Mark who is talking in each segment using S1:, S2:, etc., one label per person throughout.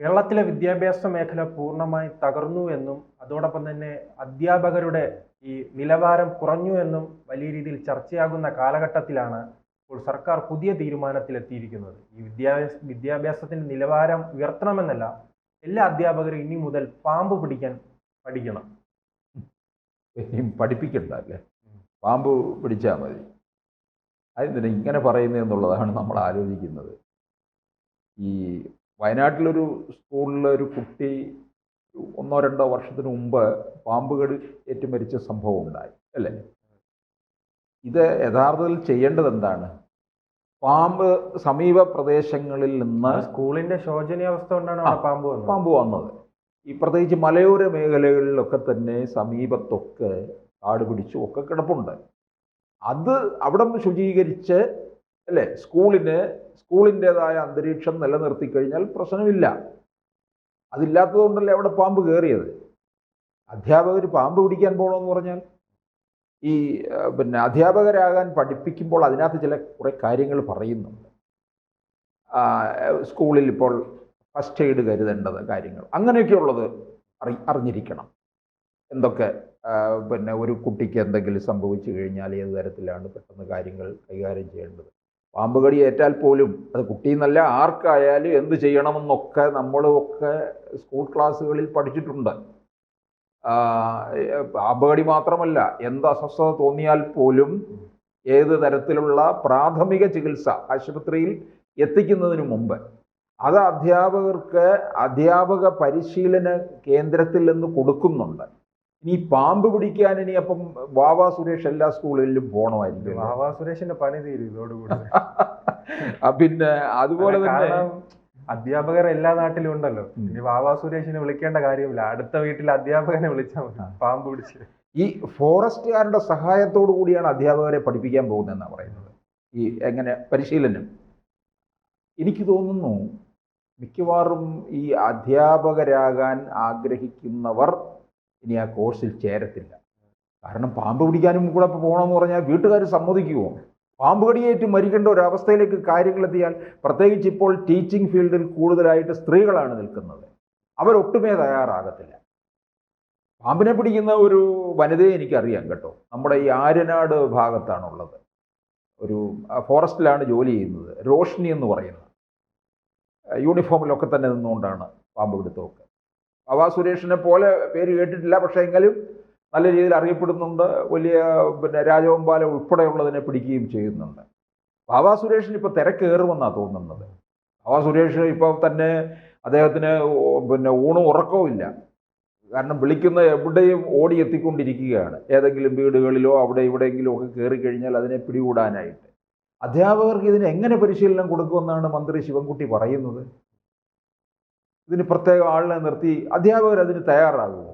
S1: കേരളത്തിലെ വിദ്യാഭ്യാസ മേഖല പൂർണ്ണമായി തകർന്നു എന്നും അതോടൊപ്പം തന്നെ അധ്യാപകരുടെ ഈ നിലവാരം കുറഞ്ഞു എന്നും വലിയ രീതിയിൽ ചർച്ചയാകുന്ന കാലഘട്ടത്തിലാണ് ഇപ്പോൾ സർക്കാർ പുതിയ തീരുമാനത്തിലെത്തിയിരിക്കുന്നത്. ഈ വിദ്യാഭ്യാസത്തിന്റെ നിലവാരം ഉയർത്തണമെന്നല്ല, എല്ലാ അധ്യാപകരും ഇനി മുതൽ പാമ്പ് പിടിക്കാൻ പഠിക്കണം.
S2: ഇനിയും പഠിപ്പിക്കണ്ട അല്ലേ, പാമ്പ് പിടിച്ചാൽ മതി. അതെന്തിനാ ഇങ്ങനെ പറയുന്നതെന്നുള്ളതാണ് നമ്മൾ ആലോചിക്കുന്നത്. ഈ വയനാട്ടിലൊരു സ്കൂളിൽ ഒരു കുട്ടി 1-2 വർഷത്തിന് മുമ്പ് പാമ്പ് കടി ഏറ്റ് മരിച്ച സംഭവം ഉണ്ടായി അല്ലേ. ഇത് യഥാർത്ഥത്തിൽ ചെയ്യേണ്ടത് എന്താണ്? പാമ്പ് സമീപ പ്രദേശങ്ങളിൽ നിന്ന്
S1: സ്കൂളിന്റെ ശോചനീയാവസ്ഥ കൊണ്ടാണ് അവിടെ
S2: പാമ്പ് വന്നത്. ഈ പ്രത്യേകിച്ച് മലയോര മേഖലകളിലൊക്കെ തന്നെ സമീപത്തൊക്കെ കാട് പിടിച്ചും ഒക്കെ കിടപ്പുണ്ട്. അത് അവിടെ ശുചീകരിച്ച് അല്ലേ, സ്കൂളിൻ്റെതായ അന്തരീക്ഷം നിലനിർത്തി കഴിഞ്ഞാൽ പ്രശ്നമില്ല. അതില്ലാത്തത് കൊണ്ടല്ലേ അവിടെ പാമ്പ് കയറിയത്. അധ്യാപകർ പാമ്പ് പിടിക്കാൻ പോകണമെന്ന് പറഞ്ഞാൽ ഈ അധ്യാപകരാകാൻ പഠിപ്പിക്കുമ്പോൾ അതിനകത്ത് കുറേ കാര്യങ്ങൾ പറയുന്നുണ്ട്. സ്കൂളിൽ ഇപ്പോൾ ഫസ്റ്റ് എയ്ഡ് കരുതേണ്ടത് കാര്യങ്ങൾ അങ്ങനെയൊക്കെയുള്ളത് അറിഞ്ഞിരിക്കണം. എന്തൊക്കെ ഒരു കുട്ടിക്ക് എന്തെങ്കിലും സംഭവിച്ചു കഴിഞ്ഞാൽ ഏത് തരത്തിലാണ് പെട്ടെന്ന് കാര്യങ്ങൾ കൈകാര്യം ചെയ്യേണ്ടത്. പാമ്പ് കടി ഏറ്റാൽ പോലും അത് കുട്ടിയെന്നല്ല ആർക്കായാലും എന്ത് ചെയ്യണമെന്നൊക്കെ നമ്മളൊക്കെ സ്കൂൾ ക്ലാസ്സുകളിൽ പഠിച്ചിട്ടുണ്ട്. പാമ്പ് കടി മാത്രമല്ല, എന്ത് അസ്വസ്ഥത തോന്നിയാൽ പോലും ഏത് തരത്തിലുള്ള പ്രാഥമിക ചികിത്സ ആശുപത്രിയിൽ എത്തിക്കുന്നതിന് മുമ്പ് അത് അധ്യാപകർക്ക് അധ്യാപക പരിശീലന കേന്ദ്രത്തിൽ നിന്ന് കൊടുക്കുന്നുണ്ട്. ഇനി പാമ്പ് പിടിക്കാൻ ഇനി അപ്പം വാവാ സുരേഷ് എല്ലാ സ്കൂളുകളിലും പോകണമായിരിക്കും.
S1: വാവാ സുരേഷിന്റെ പണി തീരും ഇതോടുകൂടി.
S2: പിന്നെ അതുപോലെ തന്നെ
S1: അധ്യാപകർ എല്ലാ നാട്ടിലും ഉണ്ടല്ലോ. ഇനി വാവാ സുരേഷിനെ വിളിക്കേണ്ട കാര്യമില്ല, അടുത്ത വീട്ടിലെ അധ്യാപകനെ വിളിച്ചാൽ മതി പാമ്പ് പിടിച്ച്.
S2: ഈ ഫോറസ്റ്റുകാരുടെ സഹായത്തോടു കൂടിയാണ് അധ്യാപകരെ പഠിപ്പിക്കാൻ പോകുന്നതെന്നാണ് പറയുന്നത്. ഈ എങ്ങനെ പരിശീലനം എനിക്ക് തോന്നുന്നു മിക്കവാറും ഈ അധ്യാപകരാകാൻ ആഗ്രഹിക്കുന്നവർ ഇനി ആ കോഴ്സിൽ ചേരത്തില്ല. കാരണം പാമ്പ് പിടിക്കാനും കൂടെ പോകണമെന്ന് പറഞ്ഞാൽ വീട്ടുകാർ സമ്മതിക്കുമോ? പാമ്പ് കടിയേറ്റ് മരിക്കേണ്ട ഒരു അവസ്ഥയിലേക്ക് കാര്യങ്ങളെത്തിയാൽ, പ്രത്യേകിച്ച് ഇപ്പോൾ ടീച്ചിങ് ഫീൽഡിൽ കൂടുതലായിട്ട് സ്ത്രീകളാണ് നിൽക്കുന്നത്, അവരൊട്ടുമേ തയ്യാറാകത്തില്ല. പാമ്പിനെ പിടിക്കുന്ന ഒരു വനിതയെ എനിക്കറിയാം കേട്ടോ. നമ്മുടെ ഈ ആര്യനാട് ഭാഗത്താണുള്ളത്. ഒരു ഫോറസ്റ്റിലാണ് ജോലി ചെയ്യുന്നത്. റോഷ്നി എന്ന് പറയുന്നത് യൂണിഫോമിലൊക്കെ തന്നെ നിന്നുകൊണ്ടാണ് പാമ്പ് പിടുത്തമൊക്കെ. വാവാ സുരേഷിനെ പോലെ പേര് കേട്ടിട്ടില്ല, പക്ഷേ എങ്കിലും നല്ല രീതിയിൽ അറിയപ്പെടുന്നുണ്ട്. വലിയ രാജവെമ്പാല ഉൾപ്പെടെയുള്ളതിനെ പിടിക്കുകയും ചെയ്യുന്നുണ്ട്. വാവാ സുരേഷിന് ഇപ്പോൾ തിരക്കേറുമെന്നാണ് തോന്നുന്നത്. വാവാ സുരേഷ് ഇപ്പോൾ തന്നെ അദ്ദേഹത്തിന് ഊണും ഉറക്കവും ഇല്ല. കാരണം വിളിക്കുന്ന എവിടെയും ഓടി എത്തിക്കൊണ്ടിരിക്കുകയാണ്. ഏതെങ്കിലും വീടുകളിലോ അവിടെ ഇവിടെയെങ്കിലും ഒക്കെ കയറി കഴിഞ്ഞാൽ അതിനെ പിടികൂടാനായിട്ട്. അധ്യാപകർക്ക് ഇതിന് എങ്ങനെ പരിശീലനം കൊടുക്കുമെന്നാണ് മന്ത്രി ശിവൻകുട്ടി പറയുന്നത്. ഇതിന് പ്രത്യേക ആളിനെ നിർത്തി അധ്യാപകർ അതിന് തയ്യാറാകുമോ?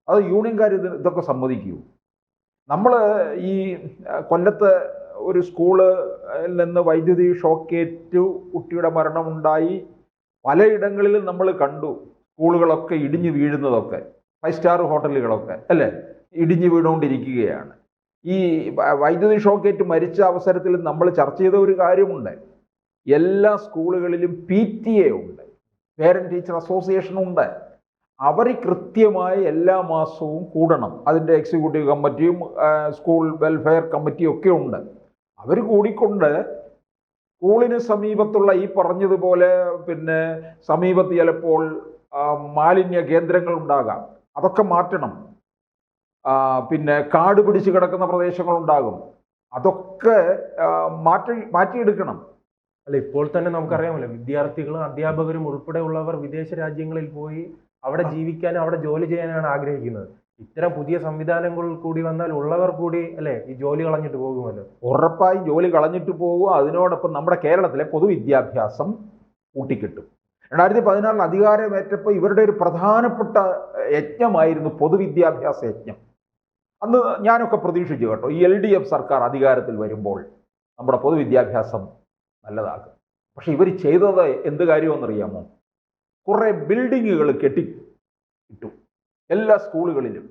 S2: അത് യൂണിയൻകാർ ഇതൊക്കെ സമ്മതിക്കുമോ? നമ്മൾ ഈ കൊല്ലത്ത് ഒരു സ്കൂളിൽ നിന്ന് വൈദ്യുതി ഷോക്കേറ്റു കുട്ടിയുടെ മരണമുണ്ടായി. പലയിടങ്ങളിലും നമ്മൾ കണ്ടു സ്കൂളുകളൊക്കെ ഇടിഞ്ഞു വീഴുന്നതൊക്കെ, 5 സ്റ്റാർ ഹോട്ടലുകളൊക്കെ അല്ലേ ഇടിഞ്ഞു വീണുകൊണ്ടിരിക്കുകയാണ്. ഈ വൈദ്യുതി ഷോക്കേറ്റ് മരിച്ച അവസരത്തിൽ നമ്മൾ ചർച്ച ചെയ്ത ഒരു കാര്യമുണ്ട്. എല്ലാ സ്കൂളുകളിലും PTA ഉണ്ട്, പേരൻറ് ടീച്ചർ അസോസിയേഷൻ ഉണ്ട്. അവർ കൃത്യമായി എല്ലാ മാസവും കൂടണം. അതിൻ്റെ എക്സിക്യൂട്ടീവ് കമ്മിറ്റിയും സ്കൂൾ വെൽഫെയർ കമ്മിറ്റിയും ഒക്കെ ഉണ്ട്. അവർ കൂടിക്കൊണ്ട് സ്കൂളിന് സമീപത്തുള്ള ഈ പറഞ്ഞതുപോലെ സമീപത്ത് ചിലപ്പോൾ മാലിന്യ കേന്ദ്രങ്ങൾ ഉണ്ടാകാം, അതൊക്കെ മാറ്റണം. കാട് പിടിച്ച് കിടക്കുന്ന പ്രദേശങ്ങളുണ്ടാകും, അതൊക്കെ മാറ്റിയെടുക്കണം.
S1: അല്ല, ഇപ്പോൾ തന്നെ നമുക്കറിയാമല്ലോ, വിദ്യാർത്ഥികളും അധ്യാപകരും ഉൾപ്പെടെയുള്ളവർ വിദേശ രാജ്യങ്ങളിൽ പോയി അവിടെ ജീവിക്കാനും അവിടെ ജോലി ചെയ്യാനാണ് ആഗ്രഹിക്കുന്നത്. ഇത്തരം പുതിയ സംവിധാനങ്ങൾ കൂടി വന്നാൽ ഉള്ളവർ കൂടി അല്ലേ ഈ ജോലി കളഞ്ഞിട്ട് പോകുമല്ലോ.
S2: ഉറപ്പായും ജോലി കളഞ്ഞിട്ട് പോകും. അതിനോടൊപ്പം നമ്മുടെ കേരളത്തിലെ പൊതുവിദ്യാഭ്യാസം കൂട്ടിക്കിട്ടും. 2016 അധികാരമേറ്റപ്പോൾ ഇവരുടെ ഒരു പ്രധാനപ്പെട്ട യജ്ഞമായിരുന്നു പൊതുവിദ്യാഭ്യാസ യജ്ഞം. അന്ന് ഞാനൊക്കെ പ്രതീക്ഷിച്ചു കേട്ടോ, ഈ LDF സർക്കാർ അധികാരത്തിൽ വരുമ്പോൾ നമ്മുടെ പൊതുവിദ്യാഭ്യാസം നല്ലതാകും. പക്ഷെ ഇവർ ചെയ്തത് എന്ത് കാര്യമെന്നറിയാമോ? കുറേ ബിൽഡിങ്ങുകൾ കെട്ടിയിട്ടു എല്ലാ സ്കൂളുകളിലും.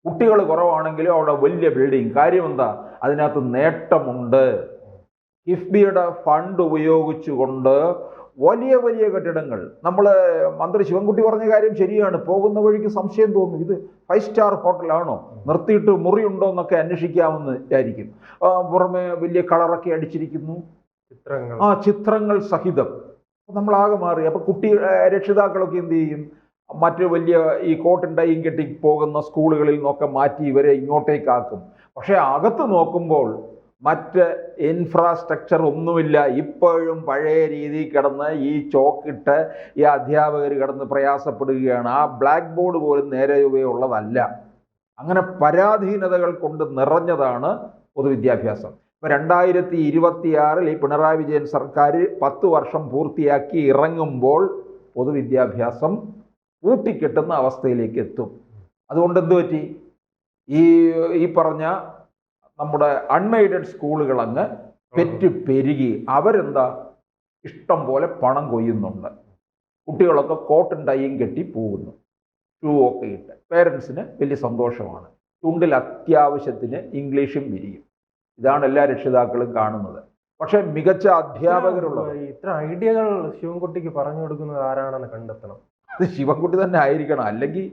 S2: കുട്ടികൾ കുറവാണെങ്കിലും അവിടെ വലിയ ബിൽഡിങ്. കാര്യം എന്താ? അതിനകത്ത് നേട്ടമുണ്ട്. കിഫ്ബിയുടെ ഫണ്ട് ഉപയോഗിച്ചുകൊണ്ട് വലിയ വലിയ കെട്ടിടങ്ങൾ. നമ്മൾ മന്ത്രി ശിവൻകുട്ടി പറഞ്ഞ കാര്യം ശരിയാണ്. പോകുന്ന വഴിക്ക് സംശയം തോന്നും, ഇത് 5 സ്റ്റാർ ഹോട്ടലാണോ, നിർത്തിയിട്ട് മുറിയുണ്ടോ എന്നൊക്കെ അന്വേഷിക്കാമെന്ന് വിചാരിക്കും. പുറമെ വലിയ കളറൊക്കെ അടിച്ചിരിക്കുന്നു, ചിത്രങ്ങൾ സഹിതം. നമ്മളാകെ മാറി. അപ്പോൾ രക്ഷിതാക്കളൊക്കെ എന്ത് ചെയ്യും? മറ്റ് വലിയ ഈ കോട്ടും ടൈയും കെട്ടി പോകുന്ന സ്കൂളുകളിൽ നിന്നൊക്കെ മാറ്റി ഇവരെ ഇങ്ങോട്ടേക്കാക്കും. പക്ഷേ അകത്ത് നോക്കുമ്പോൾ മറ്റ് ഇൻഫ്രാസ്ട്രക്ചർ ഒന്നുമില്ല. ഇപ്പോഴും പഴയ രീതിയിൽ കിടന്ന് ഈ ചോക്കിട്ട് ഈ അധ്യാപകർ കിടന്ന് പ്രയാസപ്പെടുകയാണ്. ആ ബ്ലാക്ക് ബോർഡ് പോലും നേരെ ഉള്ളതല്ല. അങ്ങനെ പരാധീനതകൾ കൊണ്ട് നിറഞ്ഞതാണ് പൊതുവിദ്യാഭ്യാസം. ഇപ്പോൾ 2026 ഈ പിണറായി വിജയൻ സർക്കാർ 10 വർഷം പൂർത്തിയാക്കി ഇറങ്ങുമ്പോൾ പൊതുവിദ്യാഭ്യാസം പൂട്ടിക്കെട്ടുന്ന അവസ്ഥയിലേക്ക് എത്തും. അതുകൊണ്ട് എന്ത് പറ്റി? ഈ പറഞ്ഞ നമ്മുടെ അൺഎയ്ഡഡ് സ്കൂളുകൾ അങ്ങ് പെരുകി അവരെന്താ ഇഷ്ടം പോലെ പണം കൊയ്യുന്നുണ്ട്. കുട്ടികളൊക്കെ കോട്ടും ടൈയും കെട്ടി പോകുന്നു, ഷൂ ഒക്കെ ഇട്ട്. പേരൻസിന് വലിയ സന്തോഷമാണ്. ചുണ്ടിൽ അത്യാവശ്യത്തിന് ഇംഗ്ലീഷും വിരിയും. ഇതാണ് എല്ലാ രക്ഷിതാക്കളും കാണുന്നത്. പക്ഷെ മികച്ച അധ്യാപകരുള്ളത്.
S1: ഇത്ര ഐഡിയകൾ ശിവൻകുട്ടിക്ക് പറഞ്ഞു കൊടുക്കുന്നത് ആരാണെന്ന് കണ്ടെത്തണം.
S2: അത് ശിവൻകുട്ടി തന്നെ ആയിരിക്കണം. അല്ലെങ്കിൽ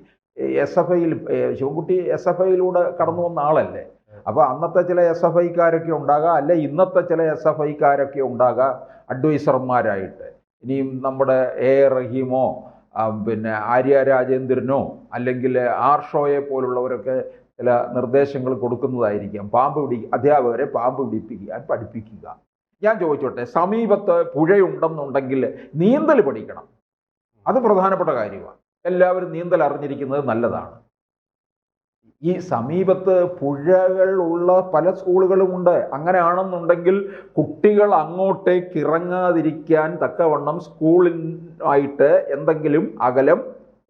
S2: SFIയിൽ ശിവൻകുട്ടി SFIയിലൂടെ കടന്നു വന്ന ആളല്ലേ. അപ്പോൾ അന്നത്തെ ചില SFIക്കാരൊക്കെ ഉണ്ടാകാം, അല്ലെ ഇന്നത്തെ ചില SFIക്കാരൊക്കെ ഉണ്ടാകാം അഡ്വൈസർമാരായിട്ട്. ഇനിയും നമ്മുടെ A. റഹീമോ പിന്നെ ആര്യ രാജേന്ദ്രനോ അല്ലെങ്കിൽ ആർഷോയെ പോലുള്ളവരൊക്കെ ചില നിർദ്ദേശങ്ങൾ കൊടുക്കുന്നതായിരിക്കാം. അധ്യാപകരെ പാമ്പ് പിടിപ്പിക്കാൻ പഠിപ്പിക്കുക. ഞാൻ ചോദിച്ചോട്ടെ, സമീപത്ത് പുഴയുണ്ടെന്നുണ്ടെങ്കിൽ നീന്തൽ പഠിക്കണം. അത് പ്രധാനപ്പെട്ട കാര്യമാണ്. എല്ലാവരും നീന്തൽ അറിഞ്ഞിരിക്കുന്നത് നല്ലതാണ്. ഈ സമീപത്ത് പുഴകൾ ഉള്ള പല സ്കൂളുകളുമുണ്ട്. അങ്ങനെയാണെന്നുണ്ടെങ്കിൽ കുട്ടികൾ അങ്ങോട്ടേക്ക് ഇറങ്ങാതിരിക്കാൻ തക്കവണ്ണം സ്കൂളിനായിട്ട് എന്തെങ്കിലും അകലം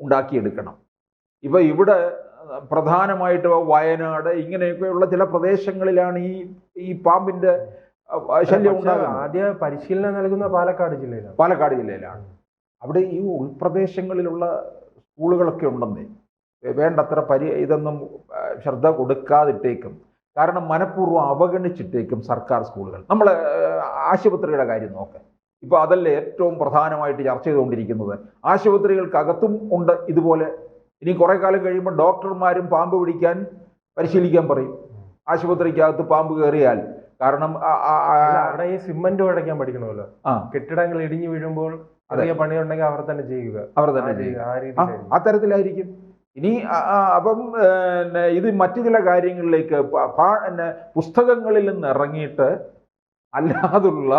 S2: ഉണ്ടാക്കിയെടുക്കണം. ഇവിടെ പ്രധാനമായിട്ട് വയനാട് ഇങ്ങനെയൊക്കെയുള്ള ചില പ്രദേശങ്ങളിലാണ് ഈ പാമ്പിന്റെ ശല്യം ഉണ്ടാകുന്നത്.
S1: ആദ്യ പരിശീലനം നൽകുന്ന പാലക്കാട് ജില്ലയിലാണ്.
S2: അവിടെ ഈ ഉൾപ്രദേശങ്ങളിലുള്ള സ്കൂളുകളൊക്കെ ഉണ്ടെന്നേ. വേണ്ടത്ര ഇതൊന്നും ശ്രദ്ധ കൊടുക്കാതിട്ടേക്കും. കാരണം മനഃപൂർവ്വം അവഗണിച്ചിട്ടേക്കും സർക്കാർ സ്കൂളുകൾ. നമ്മൾ ആശുപത്രിയുടെ കാര്യം നോക്കാം. ഇപ്പോൾ അതല്ലേ ഏറ്റവും പ്രധാനമായിട്ട് ചർച്ച ചെയ്തുകൊണ്ടിരിക്കുന്നത്. ആശുപത്രികൾക്കകത്തും ഉണ്ട് ഇതുപോലെ. ഇനി കുറേ കാലം കഴിയുമ്പോൾ ഡോക്ടർമാരും പാമ്പ് പിടിക്കാൻ പരിശീലിക്കാൻ പറയും. ആശുപത്രിക്കകത്ത് പാമ്പ് കയറിയാൽ. കാരണം
S1: അവിടെ ഈ സിമന്റ് ഉടയ്ക്കാൻ പഠിക്കണമല്ലോ. കെട്ടിടങ്ങൾ ഇടിഞ്ഞു വീഴുമ്പോൾ പണിയുണ്ടെങ്കിൽ അവർ തന്നെ ചെയ്യുക.
S2: ആ തരത്തിലായിരിക്കും. ഇനി അപ്പം ഇത് മറ്റു ചില കാര്യങ്ങളിലേക്ക് പുസ്തകങ്ങളിൽ നിന്ന് ഇറങ്ങിയിട്ട് അല്ലാതുള്ള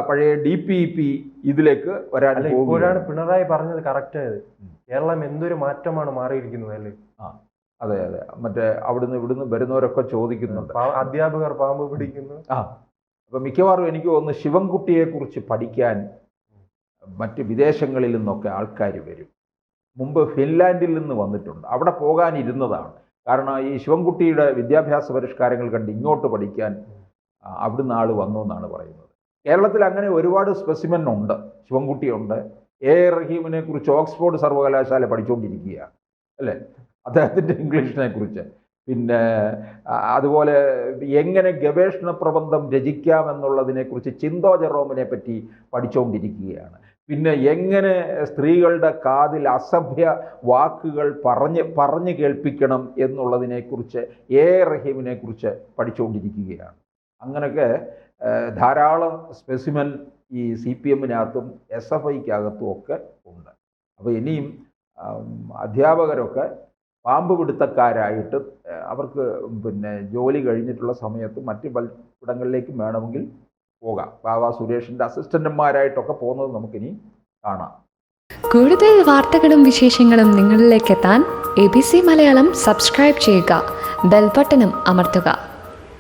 S2: പഴയ DPP ഇതിലേക്ക് വരാൻ
S1: ഇപ്പോഴാണ് പിണറായി പറഞ്ഞത് കറക്റ്റ് ആയത്. കേരളം എന്തൊരു മാറ്റമാണ് മാറിയിരിക്കുന്നത് അല്ലേ.
S2: അതെ. മറ്റേ ഇവിടുന്ന് വരുന്നവരൊക്കെ ചോദിക്കുന്നുണ്ട്,
S1: അധ്യാപകർ പാമ്പ് പിടിക്കുന്നു.
S2: അപ്പൊ മിക്കവാറും എനിക്ക് തോന്നുന്നു ശിവൻകുട്ടിയെ കുറിച്ച് പഠിക്കാൻ മറ്റ് വിദേശങ്ങളിൽ നിന്നൊക്കെ ആൾക്കാർ വരും. മുമ്പ് ഫിൻലാൻഡിൽ നിന്ന് വന്നിട്ടുണ്ട്. അവിടെ പോകാനിരുന്നതാണ്. കാരണം ഈ ശിവൻകുട്ടിയുടെ വിദ്യാഭ്യാസ പരിഷ്കാരങ്ങൾ കണ്ട് ഇങ്ങോട്ട് പഠിക്കാൻ അവിടുന്ന് ആൾ വന്നു എന്നാണ് പറയുന്നത്. കേരളത്തിൽ അങ്ങനെ ഒരുപാട് സ്പെസിമെൻ ഉണ്ട്. ശിവൻകുട്ടിയുണ്ട്. A. റഹീമിനെ കുറിച്ച് ഓക്സ്ഫോർഡ് സർവകലാശാല പഠിച്ചുകൊണ്ടിരിക്കുകയാണ് അല്ലേ, അദ്ദേഹത്തിൻ്റെ ഇംഗ്ലീഷിനെ കുറിച്ച്. പിന്നെ അതുപോലെ എങ്ങനെ ഗവേഷണ പ്രബന്ധം രചിക്കാമെന്നുള്ളതിനെക്കുറിച്ച് ചിന്തോ ജെറോമിനെ പറ്റി പഠിച്ചുകൊണ്ടിരിക്കുകയാണ്. പിന്നെ എങ്ങനെ സ്ത്രീകളുടെ കാതിൽ അസഭ്യ വാക്കുകൾ പറഞ്ഞ് കേൾപ്പിക്കണം എന്നുള്ളതിനെക്കുറിച്ച് A. റഹീമിനെ കുറിച്ച് പഠിച്ചുകൊണ്ടിരിക്കുകയാണ്. അങ്ങനെയൊക്കെ ധാരാളം സ്പെസിമെൻ ഈ CPM-നകത്തും SFIക്കകത്തും ഒക്കെ ഉണ്ട്. അപ്പോൾ ഇനിയും അധ്യാപകരൊക്കെ പാമ്പ് പിടുത്തക്കാരായിട്ട് അവർക്ക് പിന്നെ ജോലി കഴിഞ്ഞിട്ടുള്ള സമയത്ത് മറ്റ് ഇടങ്ങളിലേക്കും വേണമെങ്കിൽ പോകാം. ബാബ സുരേഷിൻ്റെ അസിസ്റ്റന്റുമാരായിട്ടൊക്കെ പോകുന്നത് നമുക്കിനി കാണാം.
S3: കൂടുതൽ വാർത്തകളും വിശേഷങ്ങളും നിങ്ങളിലേക്ക് എത്താൻ ABC മലയാളം സബ്സ്ക്രൈബ് ചെയ്യുക, ബെൽ ബട്ടണും അമർത്തുക.